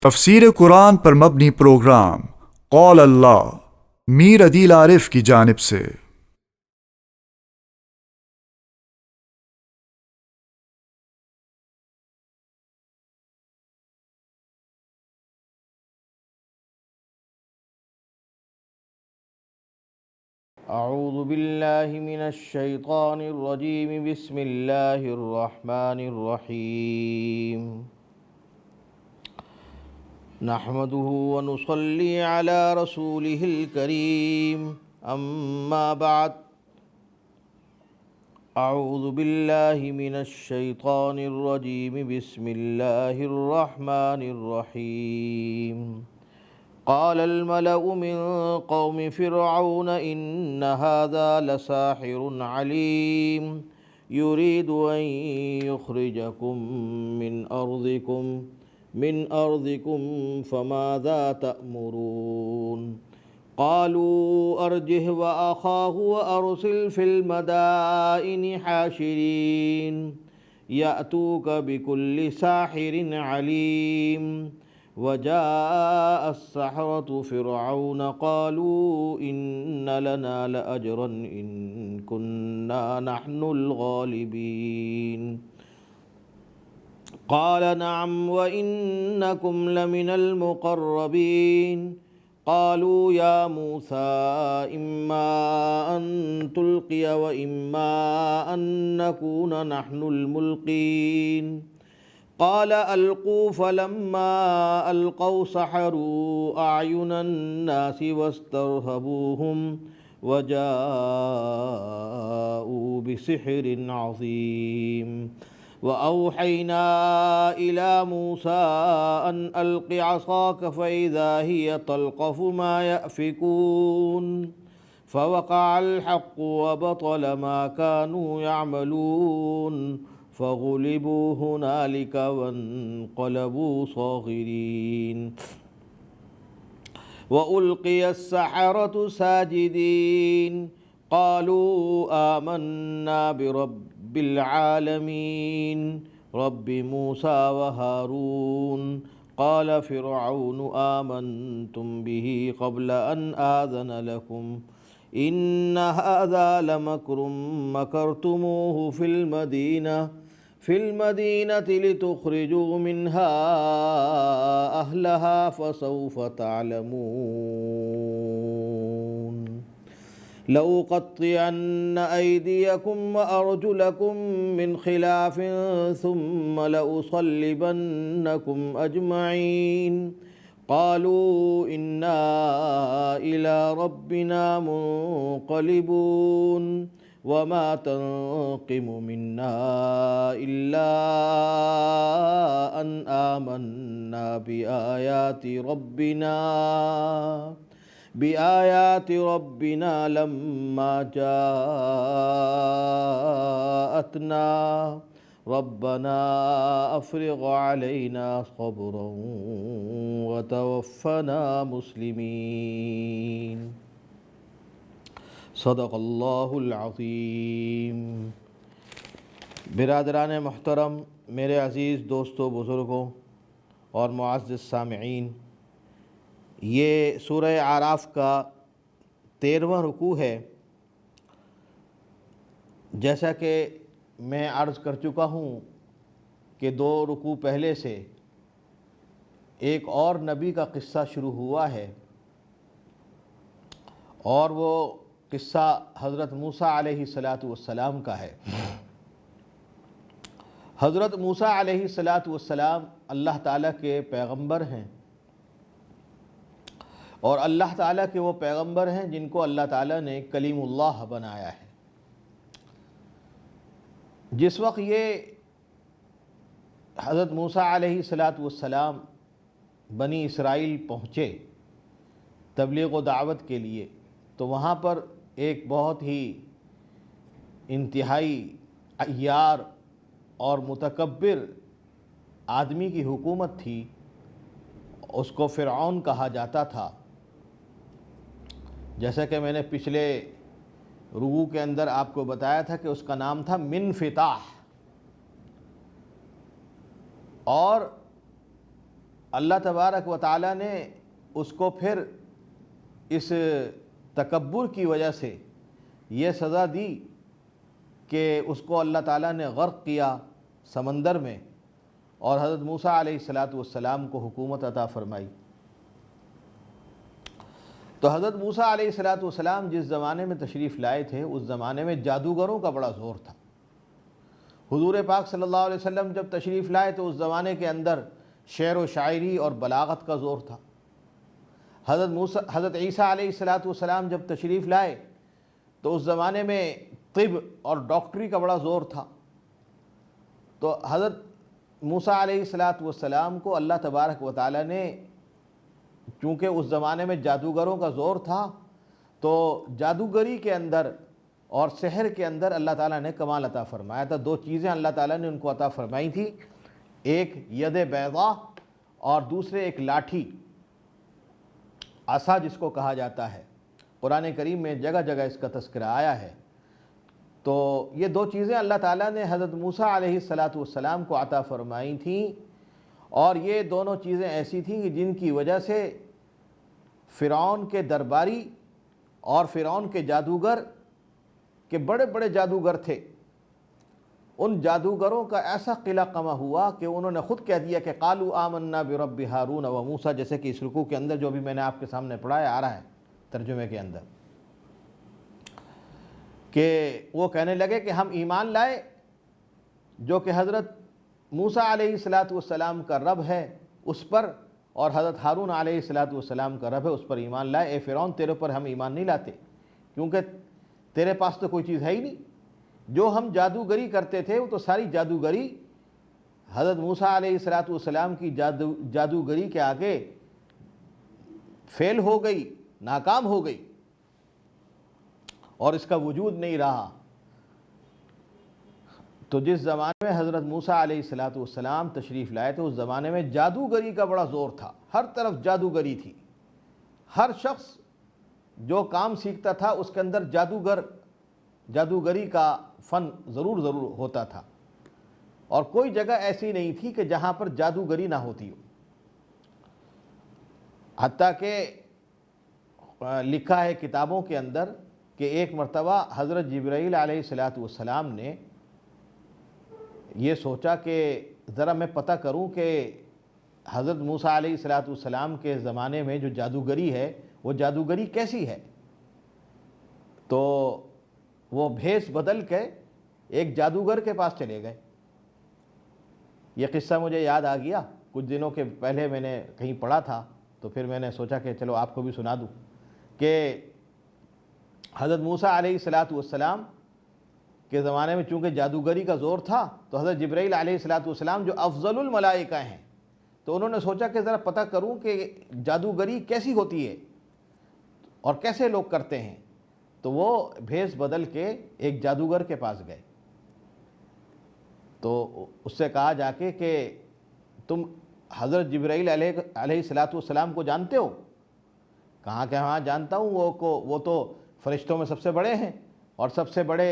تفسیر قرآن پر مبنی پروگرام قول اللہ میر عدیل عارف کی جانب سے۔ اعوذ باللہ من الشیطان الرجیم، بسم اللہ الرحمن الرحیم۔ نحمده ونصلی علی رسولہ الکریم، اما بعد، اعوذ باللہ من الشیطان الرجیم، بسم اللہ الرحمن الرحیم۔ قال الملأ من قوم فرعون إن هذا لساحر عليم يريد أن يخرجكم من أرضكم فماذا تأمرون؟ قالوا أرجه وأخاه وأرسل في المدائن حاشرين يأتوك بكل ساحر عليم۔ وجاء السحرة فرعون قالوا إن لنا لأجرا إن كنا نحن الغالبين۔ قال نعم وإنكم لمن المقربين۔ قالوا يا موسى إما أن تلقي وإما أن نكون نحن الملقين۔ قال ألقوا، فلما ألقوا سحروا أعين الناس واسترهبوهم وجاءوا بسحر عظيم۔ وأوحينا إلى موسى أن ألق عصاك فإذا هي تلقف ما يأفكون، فوقع الحق وبطل ما كانوا يعملون، فغلبوا هنالك وانقلبوا صاغرين۔ وألقي السحرة ساجدين، قالوا آمنا برب العالمين رب موسى وهارون۔ قال فرعون آمنتم به قبل أن آذن لكم إن هذا لمكر مكرتموه في المدينة لتخرجوا منها أهلها فسوف تعلمون۔ لأقطعن أيديكم وأرجلكم من خلاف ثم لأصلبنكم أجمعين۔ قالوا إنا إلى ربنا منقلبون۔ وما تنقم منا إلا أن آمنا بآيات ربنا لما جاءتنا ربنا أفرغ علينا صبرا وتوفنا مسلمين۔ صدق اللہ العظیم۔ برادران محترم، میرے عزیز دوستوں، بزرگوں اور معزز سامعین، یہ سورہ اعراف کا 13واں رکوع ہے۔ جیسا کہ میں عرض کر چکا ہوں کہ 2 رکوع پہلے سے ایک اور نبی کا قصہ شروع ہوا ہے، اور وہ قصہ حضرت موسیٰ علیہ السلام کا ہے۔ حضرت موسیٰ علیہ السلام اللہ تعالیٰ کے پیغمبر ہیں، اور اللہ تعالیٰ کے وہ پیغمبر ہیں جن کو اللہ تعالیٰ نے کلیم اللہ بنایا ہے۔ جس وقت یہ حضرت موسیٰ علیہ السلام بنی اسرائیل پہنچے تبلیغ و دعوت کے لیے، تو وہاں پر ایک بہت ہی انتہائی عیار اور متکبر آدمی کی حکومت تھی، اس کو فرعون کہا جاتا تھا۔ جیسا کہ میں نے پچھلے رکوع کے اندر آپ کو بتایا تھا کہ اس کا نام تھا منفتاح، اور اللہ تبارک و تعالیٰ نے اس کو پھر اس تکبر کی وجہ سے یہ سزا دی کہ اس کو اللہ تعالیٰ نے غرق کیا سمندر میں، اور حضرت موسیٰ علیہ السلام کو حکومت عطا فرمائی۔ تو حضرت موسیٰ علیہ السلام جس زمانے میں تشریف لائے تھے اس زمانے میں جادوگروں کا بڑا زور تھا۔ حضور پاک صلی اللہ علیہ وسلم جب تشریف لائے تو اس زمانے کے اندر شعر و شاعری اور بلاغت کا زور تھا۔ حضرت عیسیٰ علیہ السلام جب تشریف لائے تو اس زمانے میں طب اور ڈاکٹری کا بڑا زور تھا۔ تو حضرت موسیٰ علیہ السلام کو اللہ تبارک و تعالیٰ نے، چونکہ اس زمانے میں جادوگروں کا زور تھا، تو جادوگری کے اندر اور سحر کے اندر اللہ تعالیٰ نے کمال عطا فرمایا تھا۔ دو چیزیں اللہ تعالیٰ نے ان کو عطا فرمائی تھی، ایک ید بیضاء اور دوسرے ایک لاٹھی، عصا جس کو کہا جاتا ہے۔ قرآن کریم میں جگہ جگہ اس کا تذکرہ آیا ہے۔ تو یہ دو چیزیں اللہ تعالیٰ نے حضرت موسیٰ علیہ السلام کو عطا فرمائی تھیں، اور یہ دونوں چیزیں ایسی تھیں کہ جن کی وجہ سے فرعون کے درباری اور فرعون کے جادوگر کے بڑے بڑے جادوگر تھے، ان جادوگروں کا ایسا قلع قمع ہوا کہ انہوں نے خود کہہ دیا کہ قالوا آمنا برب ہارون و موسیٰ، جیسے کہ اس رکوع کے اندر جو بھی میں نے آپ کے سامنے پڑھایا آ رہا ہے ترجمے کے اندر، کہ وہ کہنے لگے کہ ہم ایمان لائے جو کہ حضرت موسیٰ علیہ السلام کا رب ہے اس پر، اور حضرت ہارون علیہ السلام کا رب ہے اس پر ایمان لائے۔ اے فرعون، تیرے پر ہم ایمان نہیں لاتے، کیونکہ تیرے پاس تو کوئی چیز ہے ہی نہیں۔ جو ہم جادوگری کرتے تھے وہ تو ساری جادوگری حضرت موسیٰ علیہ السلام کی جادوگری کے آگے فیل ہو گئی، ناکام ہو گئی، اور اس کا وجود نہیں رہا۔ تو جس زمانے میں حضرت موسیٰ علیہ السلام تشریف لائے تھے اس زمانے میں جادوگری کا بڑا زور تھا، ہر طرف جادوگری تھی۔ ہر شخص جو کام سیکھتا تھا اس کے اندر جادوگری کا فن ضرور ہوتا تھا، اور کوئی جگہ ایسی نہیں تھی کہ جہاں پر جادوگری نہ ہوتی ہو۔ حتیٰ کہ لکھا ہے کتابوں کے اندر کہ ایک مرتبہ حضرت جبرائیل علیہ السلام نے یہ سوچا کہ ذرا میں پتہ کروں کہ حضرت موسیٰ علیہ السلام کے زمانے میں جو جادوگری ہے وہ جادوگری کیسی ہے۔ تو وہ بھیس بدل کے ایک جادوگر کے پاس چلے گئے۔ یہ قصہ مجھے یاد آ گیا، کچھ دنوں کے پہلے میں نے کہیں پڑھا تھا، تو پھر میں نے سوچا کہ چلو آپ کو بھی سنا دوں کہ حضرت موسیٰ علیہ السلام کے زمانے میں چونکہ جادوگری کا زور تھا، تو حضرت جبرائیل علیہ السلام جو افضل الملائکہ ہیں، تو انہوں نے سوچا کہ ذرا پتہ کروں کہ جادوگری کیسی ہوتی ہے اور کیسے لوگ کرتے ہیں۔ تو وہ بھیس بدل کے ایک جادوگر کے پاس گئے، تو اس سے کہا جا کے کہ تم حضرت جبرائیل علیہ السلام کو جانتے ہو؟ کہا کہ ہاں جانتا ہوں، وہ تو فرشتوں میں سب سے بڑے ہیں اور سب سے بڑے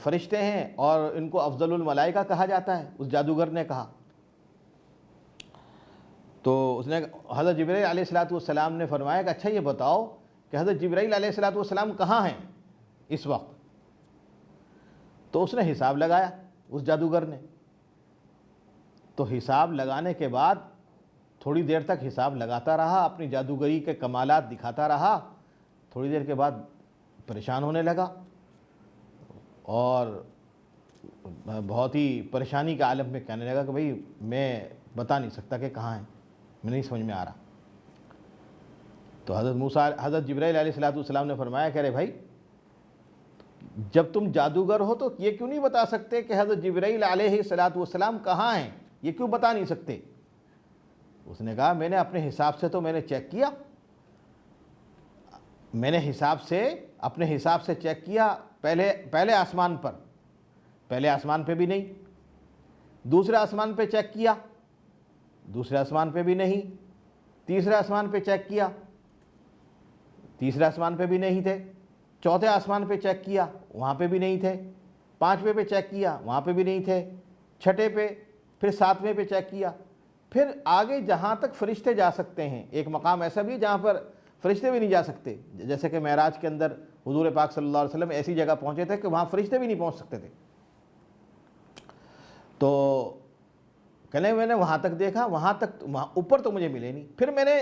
فرشتے ہیں، اور ان کو افضل الملائکہ کہا جاتا ہے، اس جادوگر نے کہا۔ تو اس نے حضرت جبرائیل علیہ السلام نے فرمایا کہ اچھا یہ بتاؤ کہ حضرت جبرائیل علیہ السلام کہاں ہیں اس وقت؟ تو اس نے حساب لگایا، اس جادوگر نے۔ تو حساب لگانے کے بعد تھوڑی دیر تک حساب لگاتا رہا، اپنی جادوگری کے کمالات دکھاتا رہا۔ تھوڑی دیر کے بعد پریشان ہونے لگا، اور بہت ہی پریشانی کے عالم میں کہنے لگا کہ بھئی میں بتا نہیں سکتا کہ کہاں ہیں، میں نہیں سمجھ میں آ رہا۔ تو حضرت جبرائیل علیہ السلام نے فرمایا کہ ارے بھائی، جب تم جادوگر ہو تو یہ کیوں نہیں بتا سکتے کہ حضرت جبرائیل علیہ السلام کہاں ہیں؟ یہ کیوں بتا نہیں سکتے؟ اس نے کہا میں نے اپنے حساب سے تو میں نے چیک کیا، میں نے اپنے حساب سے چیک کیا، پہلے آسمان پر، پہلے آسمان پہ بھی نہیں، دوسرے آسمان پہ چیک کیا، دوسرے آسمان پہ بھی نہیں، تیسرے آسمان پہ چیک کیا، تیسرے آسمان پہ بھی نہیں تھے، چوتھے آسمان پہ چیک کیا، وہاں پہ بھی نہیں تھے، پانچویں پہ چیک کیا، وہاں پہ بھی نہیں تھے، چھٹے پہ، پھر ساتویں پہ چیک کیا، پھر آگے جہاں تک فرشتے جا سکتے ہیں، ایک مقام ایسا بھی ہے جہاں پر فرشتے بھی نہیں جا سکتے، جیسے کہ معراج کے اندر حضور پاک صلی اللہ علیہ وسلم ایسی جگہ پہنچے تھے کہ وہاں فرشتے بھی نہیں پہنچ سکتے تھے۔ تو کہنے میں نے وہاں تک دیکھا، وہاں اوپر تو مجھے ملے نہیں۔ پھر میں نے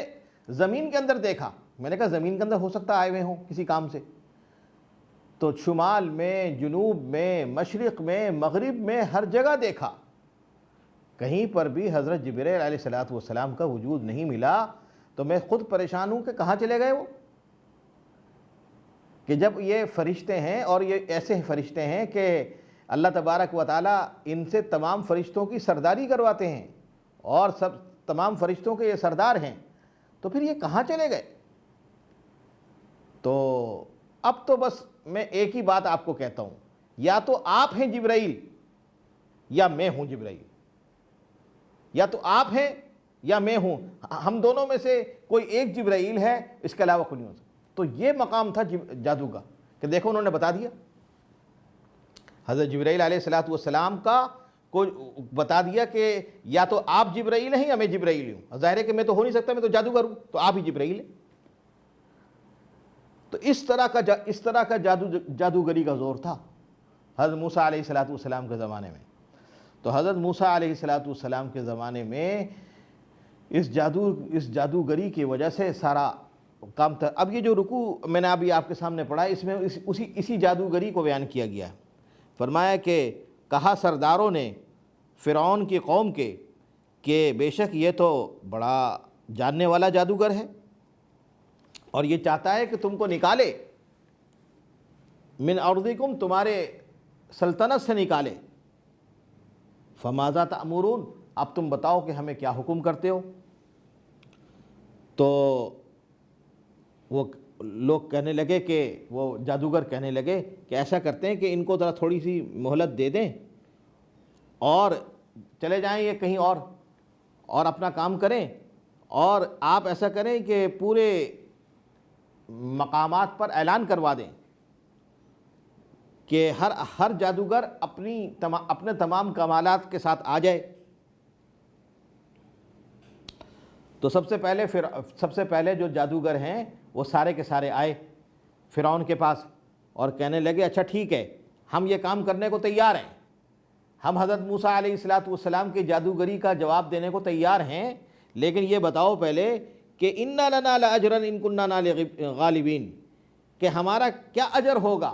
زمین کے اندر دیکھا، میں نے کہا زمین کے اندر ہو سکتا آئے ہوئے ہوں کسی کام سے، تو شمال میں، جنوب میں، مشرق میں، مغرب میں، ہر جگہ دیکھا، کہیں پر بھی حضرت جبرائیل علیہ السلام کا وجود نہیں ملا۔ تو میں خود پریشان ہوں کہ کہاں چلے گئے وہ، کہ جب یہ فرشتے ہیں اور یہ ایسے فرشتے ہیں کہ اللہ تبارک و تعالیٰ ان سے تمام فرشتوں کی سرداری کرواتے ہیں اور تمام فرشتوں کے یہ سردار ہیں، تو پھر یہ کہاں چلے گئے؟ تو اب تو بس میں ایک ہی بات آپ کو کہتا ہوں، یا تو آپ ہیں جبرائیل یا میں ہوں جبرائیل، یا تو آپ ہیں یا میں ہوں، ہم دونوں میں سے کوئی ایک جبرائیل ہے، اس کے علاوہ کوئی نہیں ہو سکتا۔ تو یہ مقام تھا جادو کا، کہ دیکھو انہوں نے بتا دیا، حضرت جبرائیل علیہ السلام کا کوئی بتا دیا کہ یا تو آپ جبرائیل ہیں یا میں جبرائیل ہوں۔ ظاہر ہے کہ میں تو ہو نہیں سکتا، میں تو جادوگر ہوں، تو آپ ہی جبرائیل ہیں۔ تو اس طرح کا جادوگری کا زور تھا حضرت موسیٰ علیہ السلام کے زمانے میں۔ تو حضرت موسیٰ علیہ السلام کے زمانے میں اس جادوگری کی وجہ سے سارا کام تھا۔ اب یہ جو رکوع میں نے ابھی آپ کے سامنے پڑھا، اس میں اسی جادوگری کو بیان کیا گیا ہے۔ فرمایا کہ کہا سرداروں نے فرعون کی قوم کے کہ بے شک یہ تو بڑا جاننے والا جادوگر ہے اور یہ چاہتا ہے کہ تم کو نکالے، من ارضکم، تمہارے سلطنت سے نکالے، فماذا تأمرون، اب تم بتاؤ کہ ہمیں کیا حکم کرتے ہو۔ تو وہ لوگ کہنے لگے کہ وہ جادوگر کہنے لگے کہ ایسا کرتے ہیں کہ ان کو ذرا تھوڑی سی مہلت دے دیں اور چلے جائیں یہ کہیں اور اپنا کام کریں، اور آپ ایسا کریں کہ پورے مقامات پر اعلان کروا دیں کہ ہر جادوگر اپنے تمام کمالات کے ساتھ آ جائے۔ تو سب سے پہلے جو جادوگر ہیں وہ سارے کے سارے آئے فرعون کے پاس اور کہنے لگے اچھا ٹھیک ہے، ہم یہ کام کرنے کو تیار ہیں، ہم حضرت موسیٰ علیہ السلام کی جادوگری کا جواب دینے کو تیار ہیں، لیکن یہ بتاؤ پہلے کہ اِنَّ لَنَا لَأَجْرًا إِن كُنَّا غَالِبِينَ، کہ ہمارا کیا اجر ہوگا،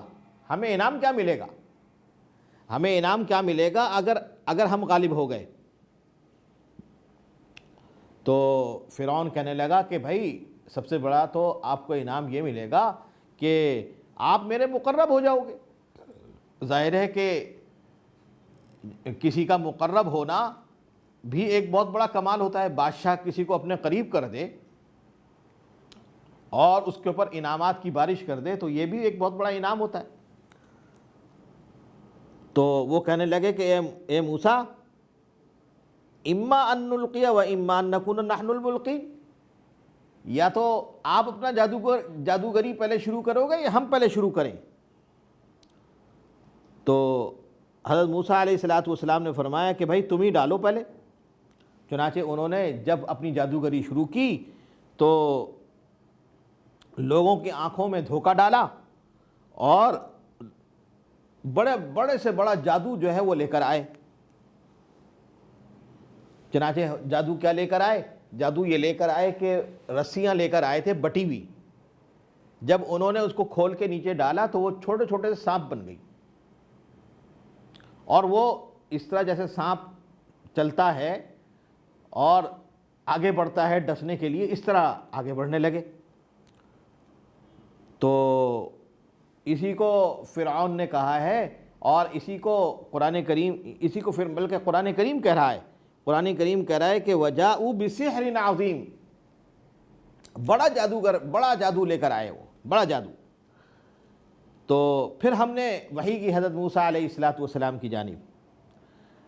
ہمیں انعام کیا ملے گا، ہمیں انعام کیا ملے گا اگر ہم غالب ہو گئے۔ تو فرعون کہنے لگا کہ بھائی سب سے بڑا تو آپ کو انعام یہ ملے گا کہ آپ میرے مقرب ہو جاؤ گے۔ ظاہر ہے کہ کسی کا مقرب ہونا بھی ایک بہت بڑا کمال ہوتا ہے، بادشاہ کسی کو اپنے قریب کر دے اور اس کے اوپر انعامات کی بارش کر دے تو یہ بھی ایک بہت بڑا انعام ہوتا ہے۔ تو وہ کہنے لگے کہ اے موسیٰ، اما ان نلقی و اما ان نکون نحن الملقین، یا تو آپ اپنا جادوگری پہلے شروع کرو گے یا ہم پہلے شروع کریں۔ تو حضرت موسیٰ علیہ السلام نے فرمایا کہ بھائی تم ہی ڈالو پہلے۔ چنانچہ انہوں نے جب اپنی جادوگری شروع کی تو لوگوں کی آنکھوں میں دھوکہ ڈالا اور بڑے سے بڑا جادو جو ہے وہ لے کر آئے۔ چنانچہ جادو کیا لے کر آئے؟ جادو یہ لے کر آئے کہ رسیاں لے کر آئے تھے بٹی ہوئی، جب انہوں نے اس کو کھول کے نیچے ڈالا تو وہ چھوٹے چھوٹے سے سانپ بن گئی، اور وہ اس طرح جیسے سانپ چلتا ہے اور آگے بڑھتا ہے ڈسنے کے لیے، اس طرح آگے بڑھنے لگے۔ تو اسی کو فرعون نے کہا ہے اور اسی کو قرآن کریم بلکہ قرآن کریم کہہ رہا ہے، قرآن کریم کہہ رہا ہے کہ وَجَاءُوا بِسِحْرٍ عَظِيمٍ، بڑا جادو لے کر آئے، وہ بڑا جادو۔ تو پھر ہم نے وحی کی حضرت موسیٰ علیہ السلام کی جانب،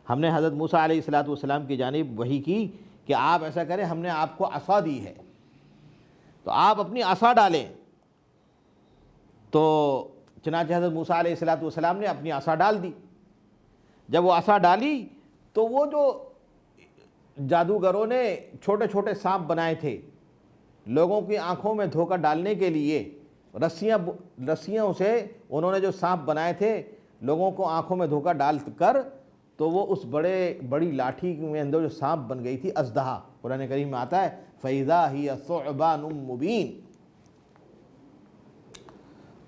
ہم نے حضرت موسیٰ علیہ السلام کی جانب وحی کی کہ آپ ایسا کریں، ہم نے آپ کو عصا دی ہے تو آپ اپنی عصا ڈالیں۔ تو چنانچہ حضرت موسیٰ علیہ السلام نے اپنی عصا ڈال دی۔ جب وہ عصا ڈالی تو وہ جو جادوگروں نے چھوٹے چھوٹے سانپ بنائے تھے لوگوں کی آنکھوں میں دھوکہ ڈالنے کے لیے، رسیوں سے انہوں نے جو سانپ بنائے تھے لوگوں کو آنکھوں میں دھوکہ ڈال کر، تو وہ اس بڑی لاٹھی میں اندر جو سانپ بن گئی تھی اژدہا، قرآن کریم میں آتا ہے فَإِذَا هِيَ ثُعْبَانٌ مُبِينٌ۔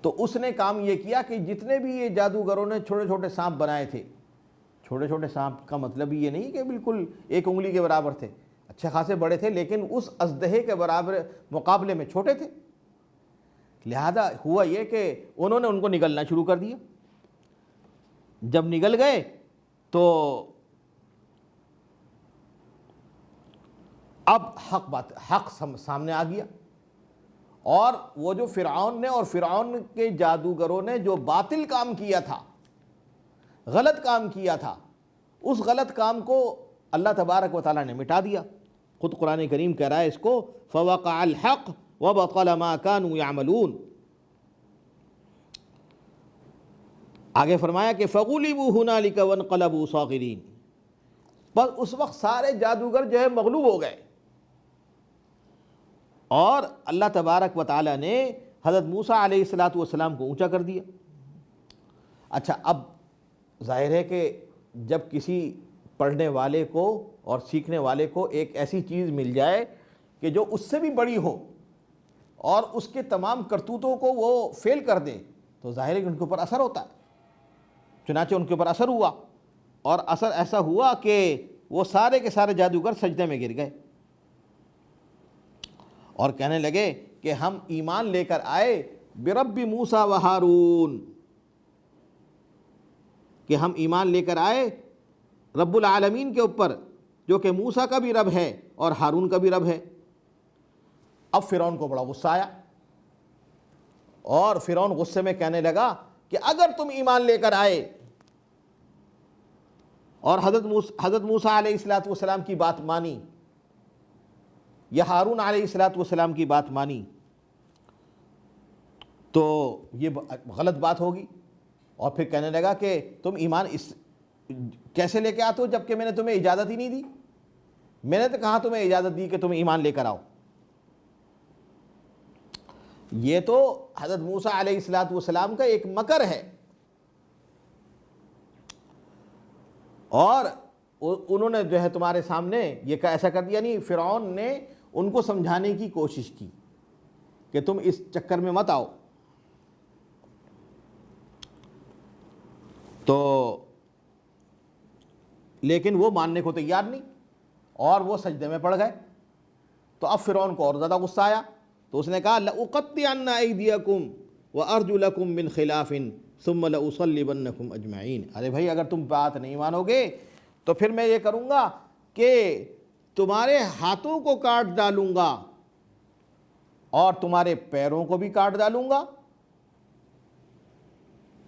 تو اس نے کام یہ کیا کہ جتنے بھی یہ جادوگروں نے چھوٹے چھوٹے سانپ بنائے تھے، چھوٹے چھوٹے سانپ کا مطلب یہ نہیں کہ بالکل ایک انگلی کے برابر تھے، اچھے خاصے بڑے تھے، لیکن اس اژدہے کے برابر مقابلے میں چھوٹے تھے۔ لہذا ہوا یہ کہ انہوں نے ان کو نگلنا شروع کر دیا۔ جب نگل گئے تو اب حق سامنے آ گیا، اور وہ جو فرعون نے اور فرعون کے جادوگروں نے جو باطل کام کیا تھا، غلط کام کیا تھا، اس غلط کام کو اللہ تبارک و تعالیٰ نے مٹا دیا۔ خود قرآن کریم کہہ رہا ہے اس کو فَوَقَعَ الْحَقُّ وَبَطَلَ مَا كَانُوا يَعْمَلُونَ۔ آگے فرمایا کہ فَغُلِبُوا هُنَالِكَ وَانقَلَبُوا صَاغِرِينَ، بس اس وقت سارے جادوگر جو ہے مغلوب ہو گئے، اور اللہ تبارک و تعالیٰ نے حضرت موسیٰ علیہ السلام کو اونچا کر دیا۔ اچھا، اب ظاہر ہے کہ جب کسی پڑھنے والے کو اور سیکھنے والے کو ایک ایسی چیز مل جائے کہ جو اس سے بھی بڑی ہو اور اس کے تمام کرتوتوں کو وہ فیل کر دے، تو ظاہر ہے کہ ان کے اوپر اثر ہوتا ہے۔ چنانچہ ان کے اوپر اثر ہوا، اور اثر ایسا ہوا کہ وہ سارے کے سارے جادوگر سجدے میں گر گئے اور کہنے لگے کہ ہم ایمان لے کر آئے برب موسیٰ و ہارون، کہ ہم ایمان لے کر آئے رب العالمین کے اوپر، جو کہ موسیٰ کا بھی رب ہے اور ہارون کا بھی رب ہے۔ اب فرعون کو بڑا غصہ آیا، اور فرعون غصے میں کہنے لگا کہ اگر تم ایمان لے کر آئے اور حضرت موسیٰ علیہ السلام کی بات مانی یا ہارون علیہ السلام کی بات مانی، تو یہ غلط بات ہوگی۔ اور پھر کہنے لگا کہ تم ایمان کیسے لے کے آتے ہو جبکہ میں نے تمہیں اجازت ہی نہیں دی؟ میں نے تو کہا تمہیں اجازت دی کہ تم ایمان لے کر آؤ۔ یہ تو حضرت موسیٰ علیہ السلام کا ایک مکر ہے، اور انہوں نے جو ہے تمہارے سامنے یہ ایسا کر دیا۔ نہیں، فرعون نے ان کو سمجھانے کی کوشش کی کہ تم اس چکر میں مت آؤ، تو لیکن وہ ماننے کو تیار نہیں، اور وہ سجدے میں پڑ گئے۔ تو اب فرعون کو اور زیادہ غصہ آیا، تو اس نے کہا لَأُقَطِّعَنَّ أَيْدِيَكُمْ وَأَرْجُلَكُمْ مِنْ خِلَافٍ ثُمَّ لَأُصَلِّبَنَّكُمْ أَجْمَعِينَ۔ ارے بھائی، اگر تم بات نہیں مانو گے تو پھر میں یہ کروں گا کہ تمہارے ہاتھوں کو کاٹ ڈالوں گا اور تمہارے پیروں کو بھی کاٹ ڈالوں گا،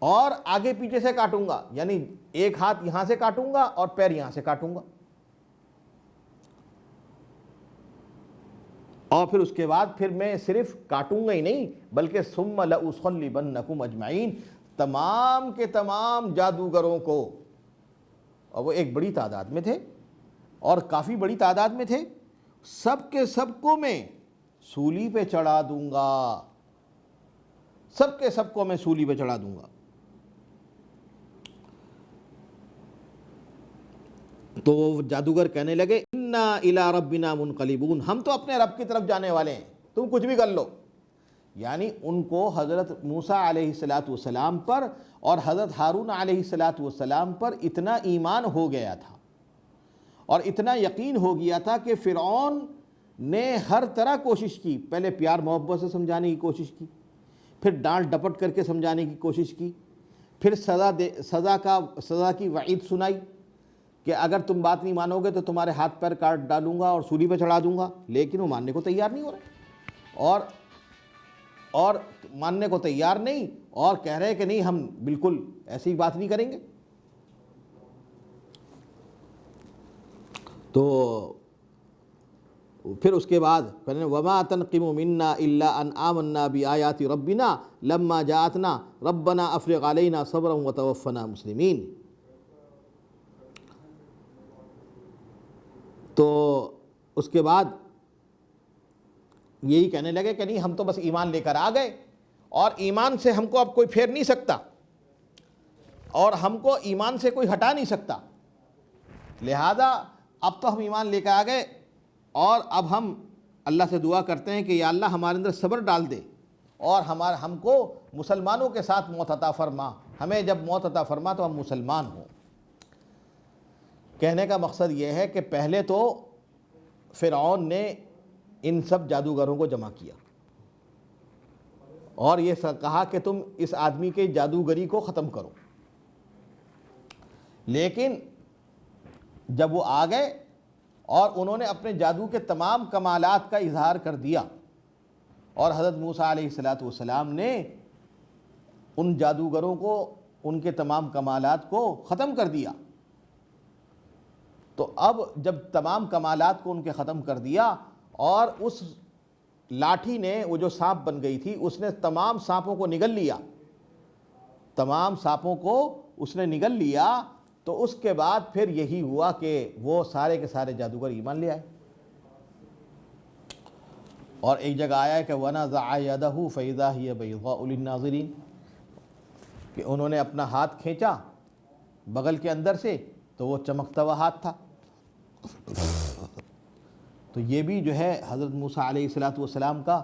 اور آگے پیچھے سے کاٹوں گا، یعنی ایک ہاتھ یہاں سے کاٹوں گا اور پیر یہاں سے کاٹوں گا، اور پھر اس کے بعد پھر میں صرف کاٹوں گا ہی نہیں بلکہ ثم لأصلبنکم اجمعین، تمام کے تمام جادوگروں کو، اور وہ ایک بڑی تعداد میں تھے اور کافی بڑی تعداد میں تھے، سب کے سب کو میں سولی پہ چڑھا دوں گا، سب کے سب کو میں سولی پہ چڑھا دوں گا۔ تو وہ جادوگر کہنے لگے انا الی ربنا منقلبون، ہم تو اپنے رب کی طرف جانے والے ہیں، تم کچھ بھی کر لو۔ یعنی ان کو حضرت موسیٰ علیہ السلام پر اور حضرت ہارون علیہ السلام پر اتنا ایمان ہو گیا تھا اور اتنا یقین ہو گیا تھا کہ فرعون نے ہر طرح کوشش کی، پہلے پیار محبت سے سمجھانے کی کوشش کی، پھر ڈانٹ ڈپٹ کر کے سمجھانے کی کوشش کی، پھر سزا کی وعید سنائی کہ اگر تم بات نہیں مانو گے تو تمہارے ہاتھ پیر کاٹ ڈالوں گا اور سولی پہ چڑھا دوں گا، لیکن وہ ماننے کو تیار نہیں ہو رہے، اور ماننے کو تیار نہیں، اور کہہ رہے کہ نہیں ہم بالکل ایسی بات نہیں کریں گے۔ تو پھر اس کے بعد وما تنقم منا الا ان آمنا بآیات ربنا لما جاءتنا ربنا افرغ علینا صبرا وتوفنا مسلمین۔ تو اس کے بعد یہی کہنے لگے کہ نہیں، ہم تو بس ایمان لے کر آ گئے اور ایمان سے ہم کو اب کوئی پھیر نہیں سکتا اور ہم کو ایمان سے کوئی ہٹا نہیں سکتا، لہذا اب تو ہم ایمان لے کر آ گئے اور اب ہم اللہ سے دعا کرتے ہیں کہ یا اللہ ہمارے اندر صبر ڈال دے اور ہم کو مسلمانوں کے ساتھ موت عطا فرما، ہمیں جب موت عطا فرما تو ہم مسلمان ہوں۔ کہنے کا مقصد یہ ہے کہ پہلے تو فرعون نے ان سب جادوگروں کو جمع کیا اور یہ کہا کہ تم اس آدمی کے جادوگری کو ختم کرو، لیکن جب وہ آ گئے اور انہوں نے اپنے جادو کے تمام کمالات کا اظہار کر دیا اور حضرت موسیٰ علیہ السلام نے ان جادوگروں کو ان کے تمام کمالات کو ختم کر دیا، تو اب جب تمام کمالات کو ان کے ختم کر دیا اور اس لاٹھی نے، وہ جو سانپ بن گئی تھی، اس نے تمام سانپوں کو نگل لیا، تمام سانپوں کو اس نے نگل لیا، تو اس کے بعد پھر یہی ہوا کہ وہ سارے کے سارے جادوگر ایمان لے آئے۔ اور ایک جگہ آیا ہے کہ وَنَزَعَ يَدَهُ فَإِذَا هِيَ بَيْضَاءُ لِلنَّاظِرِينَ، کہ انہوں نے اپنا ہاتھ کھینچا بغل کے اندر سے تو وہ چمکتا ہوا ہاتھ تھا۔ تو یہ بھی جو ہے حضرت موسیٰ علیہ السلام کا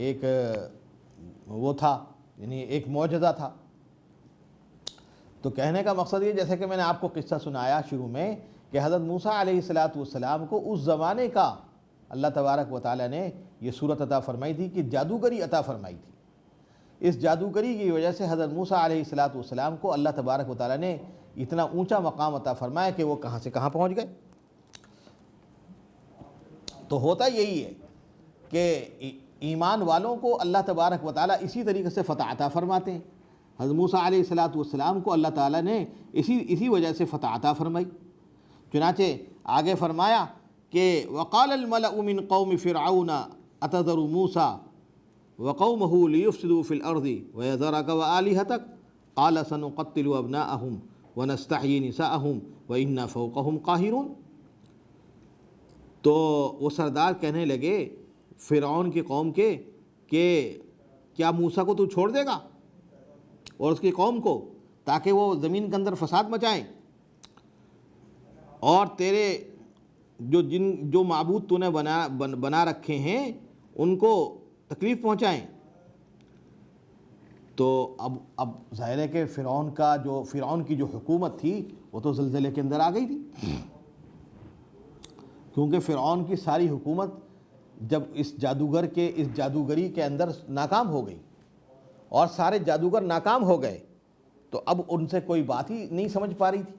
ایک وہ تھا، یعنی ایک معجزہ تھا۔ تو کہنے کا مقصد یہ، جیسے کہ میں نے آپ کو قصہ سنایا شروع میں، کہ حضرت موسیٰ علیہ السلام کو اس زمانے کا اللہ تبارک و تعالیٰ نے یہ صورت عطا فرمائی تھی کہ جادوگری عطا فرمائی تھی۔ اس جادوگری کی وجہ سے حضرت موسیٰ علیہ السلام کو اللہ تبارک و تعالیٰ نے اتنا اونچا مقام عطا فرمایا کہ وہ کہاں سے کہاں پہنچ گئے۔ تو ہوتا یہی ہے کہ ایمان والوں کو اللہ تبارک و تعالیٰ اسی طریقے سے فتح عطا فرماتے ہیں۔ حضرت موسیٰ علیہ السلام کو اللہ تعالیٰ نے اسی وجہ سے فتح عطا فرمائی۔ چنانچہ آگے فرمایا کہ وقال الملأ من قوم فرعون اتذر موسیٰ وقومه ليفسدوا في الارض ويذرك وآلهتك قال سنقتل ابناءهم ونستحيي نساءهم وإنا فوقهم قاهرون۔ تو وہ سردار کہنے لگے فرعون کی قوم کے کہ کیا موسیٰ کو تو چھوڑ دے گا اور اس کی قوم کو، تاکہ وہ زمین کے اندر فساد مچائیں اور تیرے جو معبود تو نے بنا رکھے ہیں ان کو تکلیف پہنچائیں۔ تو اب ظاہر ہے کہ فرعون کی جو حکومت تھی وہ تو زلزلے کے اندر آ گئی تھی، کیونکہ فرعون کی ساری حکومت جب اس جادوگری کے اندر ناکام ہو گئی اور سارے جادوگر ناکام ہو گئے، تو اب ان سے کوئی بات ہی نہیں سمجھ پا رہی تھی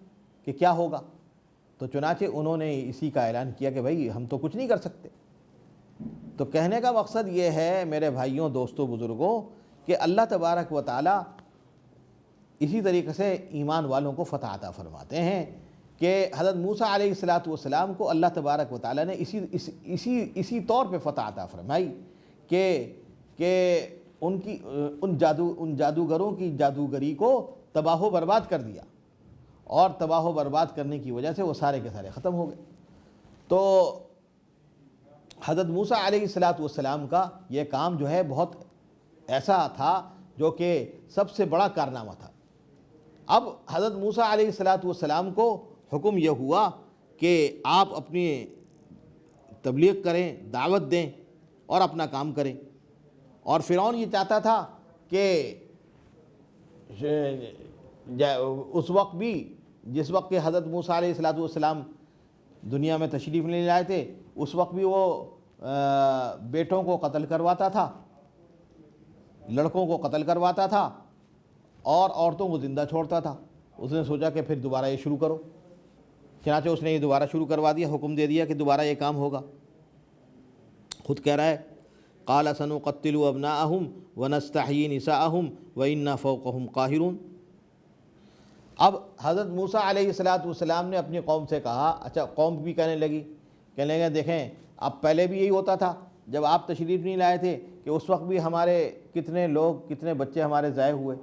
کہ کیا ہوگا۔ تو چنانچہ انہوں نے اسی کا اعلان کیا کہ بھائی ہم تو کچھ نہیں کر سکتے۔ تو کہنے کا مقصد یہ ہے میرے بھائیوں، دوستوں، بزرگوں، کہ اللہ تبارک و تعالیٰ اسی طریقے سے ایمان والوں کو فتح عطا فرماتے ہیں کہ حضرت موسیٰ علیہ السلام کو اللہ تبارک و تعالیٰ نے اسی طور پہ فتح عطا فرمائی کہ ان جادوگروں کی جادوگری کو تباہ و برباد کر دیا، اور تباہ و برباد کرنے کی وجہ سے وہ سارے کے سارے ختم ہو گئے۔ تو حضرت موسیٰ علیہ السلام کا یہ کام جو ہے بہت ایسا تھا جو کہ سب سے بڑا کارنامہ تھا۔ اب حضرت موسیٰ علیہ السلام کو حکم یہ ہوا کہ آپ اپنی تبلیغ کریں، دعوت دیں اور اپنا کام کریں، اور فرعون یہ چاہتا تھا کہ اس وقت بھی، جس وقت کہ حضرت موسیٰ علیہ السلام دنیا میں تشریف نہیں لائے تھے، اس وقت بھی وہ بیٹوں کو قتل کرواتا تھا، لڑکوں کو قتل کرواتا تھا اور عورتوں کو زندہ چھوڑتا تھا۔ اس نے سوچا کہ پھر دوبارہ یہ شروع کرو، چنانچہ اس نے یہ دوبارہ شروع کروا دیا، حکم دے دیا کہ دوبارہ یہ کام ہوگا۔ خود کہہ رہا ہے قال سنقتل ابناءهم ونستحيي نساءهم وإنا فوقهم قاهرون۔ اب حضرت موسیٰ علیہ السلام نے اپنی قوم سے کہا، اچھا قوم بھی کہنے لگی دیکھیں اب پہلے بھی یہی ہوتا تھا جب آپ تشریف نہیں لائے تھے کہ اس وقت بھی ہمارے کتنے لوگ، کتنے بچے ہمارے ضائع ہوئے،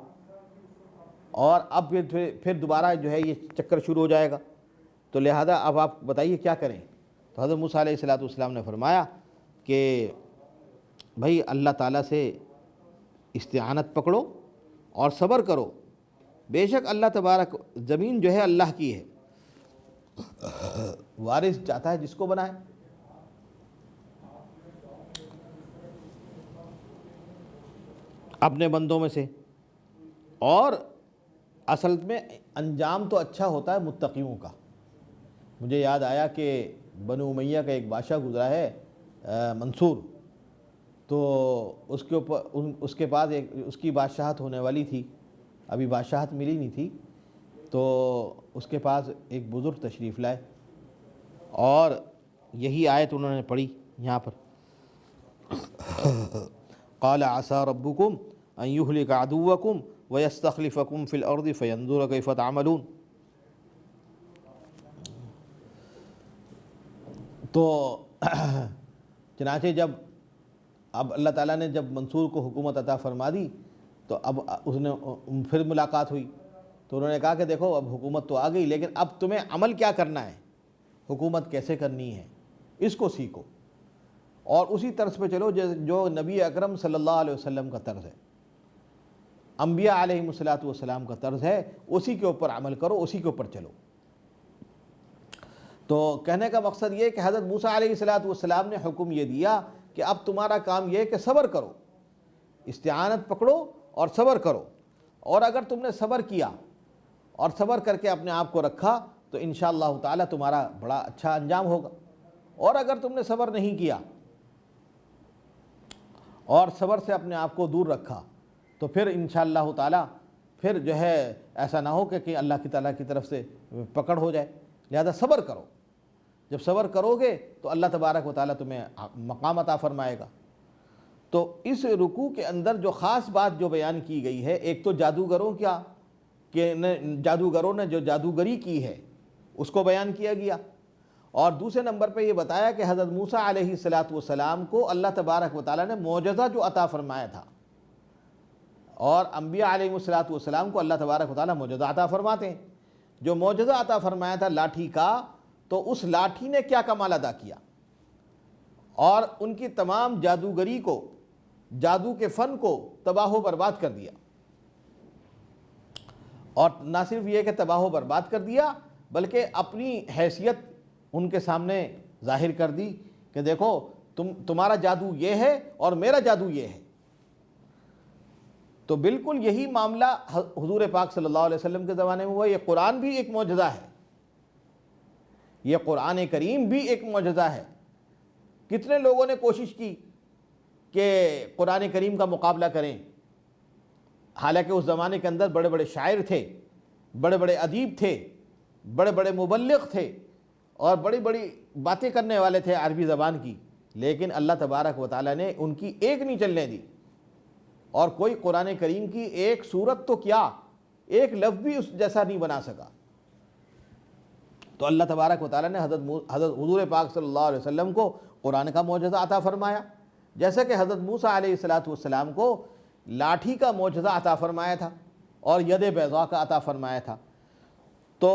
اور اب پھر دوبارہ جو ہے یہ چکر شروع ہو جائے گا، تو لہذا اب آپ بتائیے کیا کریں۔ تو حضرت موسیٰ علیہ السلام نے فرمایا کہ بھائی اللہ تعالیٰ سے استعانت پکڑو اور صبر کرو، بے شک اللہ تبارک، زمین جو ہے اللہ کی ہے، وارث چاہتا ہے جس کو بنائے۔ اپنے بندوں میں سے، اور اصل میں انجام تو اچھا ہوتا ہے متقیوں کا۔ مجھے یاد آیا کہ بنو امیہ کا ایک بادشاہ گزرا ہے منصور، تو اس کے پاس اس کی بادشاہت ہونے والی تھی، ابھی بادشاہت ملی نہیں تھی، تو اس کے پاس ایک بزرگ تشریف لائے اور یہی آیت انہوں نے پڑھی یہاں پر، قال عسى ربكم ان يهلك عدوكم ويستخلفكم في الارض فينظر كيف تعملون۔ تو چنانچہ جب اب اللہ تعالیٰ نے جب منصور کو حکومت عطا فرما دی تو اب اس نے پھر ملاقات ہوئی، تو انہوں نے کہا کہ دیکھو اب حکومت تو آ گئی، لیکن اب تمہیں عمل کیا کرنا ہے، حکومت کیسے کرنی ہے اس کو سیکھو، اور اسی طرز پہ چلو جو نبی اکرم صلی اللہ علیہ وسلم کا طرز ہے، انبیاء علیہم السلام کا طرز ہے، اسی کے اوپر عمل کرو، اسی کے اوپر چلو۔ تو کہنے کا مقصد یہ کہ حضرت موسیٰ علیہ السلام نے حکم یہ دیا کہ اب تمہارا کام یہ ہے کہ صبر کرو، استعانت پکڑو اور صبر کرو، اور اگر تم نے صبر کیا اور صبر کر کے اپنے آپ کو رکھا تو انشاءاللہ تعالی تمہارا بڑا اچھا انجام ہوگا، اور اگر تم نے صبر نہیں کیا اور صبر سے اپنے آپ کو دور رکھا تو پھر انشاءاللہ تعالی پھر جو ہے ایسا نہ ہو کہ اللہ کی تعالیٰ کی طرف سے پکڑ ہو جائے، لہذا صبر کرو۔ جب صبر کرو گے تو اللہ تبارک و تعالیٰ تمہیں مقام عطا فرمائے گا۔ تو اس رکوع کے اندر جو خاص بات جو بیان کی گئی ہے، ایک تو جادوگروں نے جو جادوگری کی ہے اس کو بیان کیا گیا، اور دوسرے نمبر پہ یہ بتایا کہ حضرت موسیٰ علیہ السلام کو اللہ تبارک و تعالیٰ نے معجزہ جو عطا فرمایا تھا، اور انبیاء علیہ السلام کو اللہ تبارک و تعالیٰ معجزہ عطا فرماتے ہیں۔ جو معجزہ عطا فرمایا تھا لاٹھی کا، تو اس لاٹھی نے کیا کمال ادا کیا، اور ان کی تمام جادوگری کو، جادو کے فن کو تباہ و برباد کر دیا، اور نہ صرف یہ کہ تباہ و برباد کر دیا بلکہ اپنی حیثیت ان کے سامنے ظاہر کر دی کہ دیکھو تمہارا جادو یہ ہے اور میرا جادو یہ ہے۔ تو بالکل یہی معاملہ حضور پاک صلی اللہ علیہ وسلم کے زمانے میں ہوا۔ یہ قرآن بھی ایک معجزہ ہے، یہ قرآن کریم بھی ایک معجزہ ہے۔ کتنے لوگوں نے کوشش کی کہ قرآن کریم کا مقابلہ کریں، حالانکہ اس زمانے کے اندر بڑے بڑے شاعر تھے، بڑے بڑے ادیب تھے، بڑے بڑے مبلغ تھے، اور بڑی بڑی باتیں کرنے والے تھے عربی زبان کی، لیکن اللہ تبارک و تعالیٰ نے ان کی ایک نہیں چلنے دی، اور کوئی قرآن کریم کی ایک سورت تو کیا، ایک لفظ بھی اس جیسا نہیں بنا سکا۔ تو اللہ تبارک و تعالیٰ نے حضرت حضور پاک صلی اللہ علیہ وسلم کو قرآن کا معجزہ عطا فرمایا، جیسا کہ حضرت موسیٰ علیہ السلام کو لاٹھی کا معجزہ عطا فرمایا تھا اور ید بیضاء کا عطا فرمایا تھا۔ تو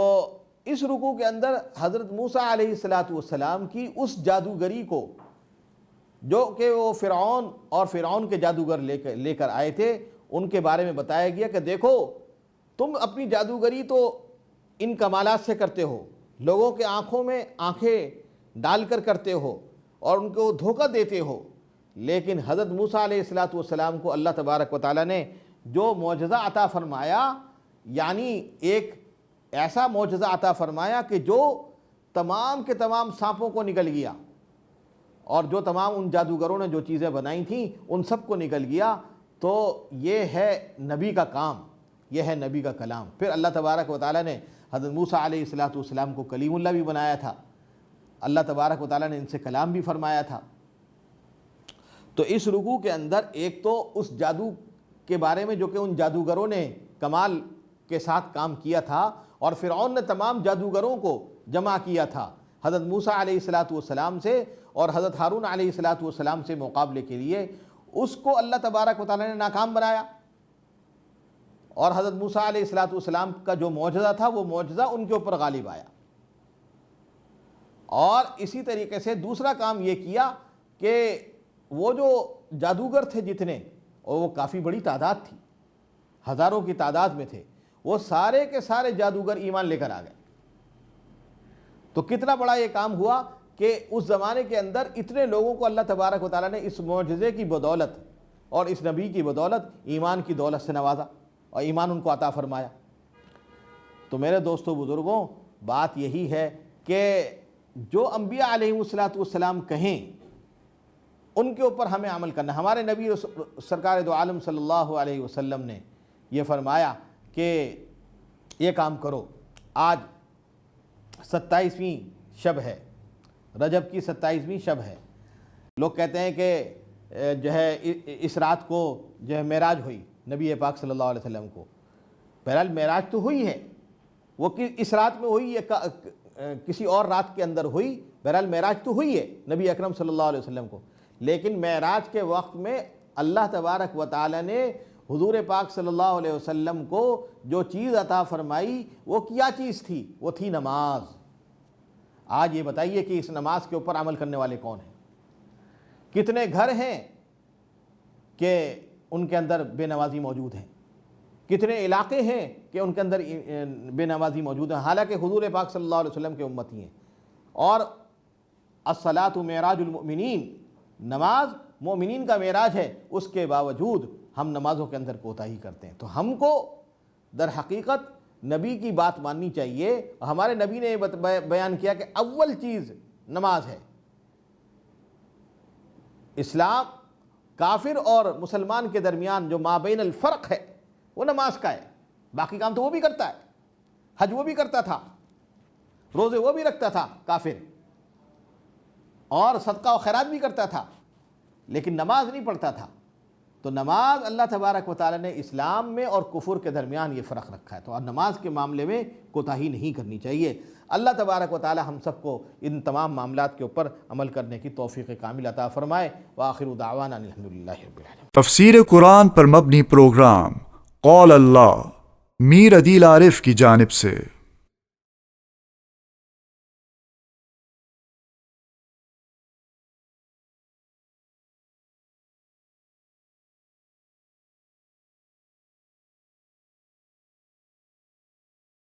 اس رکوع کے اندر حضرت موسیٰ علیہ السلام کی اس جادوگری کو، جو کہ وہ فرعون کے جادوگر لے کر آئے تھے، ان کے بارے میں بتایا گیا کہ دیکھو تم اپنی جادوگری تو ان کمالات سے کرتے ہو، لوگوں کے آنکھوں میں آنکھیں ڈال کر کرتے ہو اور ان کو دھوکہ دیتے ہو، لیکن حضرت موسیٰ علیہ السلام کو اللہ تبارک و تعالیٰ نے جو معجزہ عطا فرمایا، یعنی ایک ایسا معجزہ عطا فرمایا کہ جو تمام کے تمام سانپوں کو نگل گیا، اور جو تمام ان جادوگروں نے جو چیزیں بنائی تھیں ان سب کو نگل گیا۔ تو یہ ہے نبی کا کام، یہ ہے نبی کا کلام۔ پھر اللہ تبارک و تعالیٰ نے حضرت موسیٰ علیہ السلام کو کلیم اللہ بھی بنایا تھا، اللہ تبارک و تعالیٰ نے ان سے کلام بھی فرمایا تھا۔ تو اس رکوع کے اندر ایک تو اس جادو کے بارے میں جو کہ ان جادوگروں نے کمال کے ساتھ کام کیا تھا، اور فرعون نے تمام جادوگروں کو جمع کیا تھا حضرت موسیٰ علیہ السلام سے اور حضرت ہارون علیہ السلام سے مقابلے کے لیے، اس کو اللہ تبارک و تعالیٰ نے ناکام بنایا، اور حضرت موسیٰ علیہ السلام کا جو معجزہ تھا وہ معجزہ ان کے اوپر غالب آیا، اور اسی طریقے سے دوسرا کام یہ کیا کہ وہ جو جادوگر تھے جتنے، اور وہ کافی بڑی تعداد تھی، ہزاروں کی تعداد میں تھے، وہ سارے کے سارے جادوگر ایمان لے کر آ گئے۔ تو کتنا بڑا یہ کام ہوا کہ اس زمانے کے اندر اتنے لوگوں کو اللہ تبارک و تعالیٰ نے اس معجزے کی بدولت اور اس نبی کی بدولت ایمان کی دولت سے نوازا اور ایمان ان کو عطا فرمایا۔ تو میرے دوستو بزرگوں، بات یہی ہے کہ جو انبیاء علیہ السلام کہیں ان کے اوپر ہمیں عمل کرنا۔ ہمارے نبی سرکار دو عالم صلی اللہ علیہ وسلم نے یہ فرمایا کہ یہ کام کرو، آج 27ویں شب ہے، رجب کی 27ویں شب ہے۔ لوگ کہتے ہیں کہ جو ہے اس رات کو جو ہے معراج ہوئی نبی پاک صلی اللہ علیہ وسلم کو۔ بہرحال معراج تو ہوئی ہے، وہ اس رات میں ہوئی ہے، کسی اور رات کے اندر ہوئی، بہرحال معراج تو ہوئی ہے نبی اکرم صلی اللہ علیہ وسلم کو۔ لیکن معراج کے وقت میں اللہ تبارک و تعالی نے حضور پاک صلی اللہ علیہ وسلم کو جو چیز عطا فرمائی وہ کیا چیز تھی؟ وہ تھی نماز۔ آج یہ بتائیے کہ اس نماز کے اوپر عمل کرنے والے کون ہیں؟ کتنے گھر ہیں کہ ان کے اندر بے نمازی موجود ہیں؟ کتنے علاقے ہیں کہ ان کے اندر بے نمازی موجود ہیں، حالانکہ حضور پاک صلی اللہ علیہ وسلم کے امتی ہیں۔ اور الصلاۃ معراج المؤمنین، نماز مومنین کا معراج ہے، اس کے باوجود ہم نمازوں کے اندر کوتاہی کرتے ہیں۔ تو ہم کو در حقیقت نبی کی بات ماننی چاہیے۔ ہمارے نبی نے یہ بیان کیا کہ اول چیز نماز ہے۔ اسلام کافر اور مسلمان کے درمیان جو مابین الفرق ہے وہ نماز کا ہے۔ باقی کام تو وہ بھی کرتا ہے، حج وہ بھی کرتا تھا، روزے وہ بھی رکھتا تھا کافر، اور صدقہ و خیرات بھی کرتا تھا، لیکن نماز نہیں پڑھتا تھا۔ تو نماز اللہ تبارک و تعالی نے اسلام میں اور کفر کے درمیان یہ فرق رکھا ہے، تو نماز کے معاملے میں کوتاہی نہیں کرنی چاہیے۔ اللہ تبارک و تعالی ہم سب کو ان تمام معاملات کے اوپر عمل کرنے کی توفیق کامل عطا فرمائے۔ وآخر دعوانا الحمدللہ رب العالمین۔ تفسیر قرآن پر مبنی پروگرام قول اللہ میر عدیل عارف کی جانب سے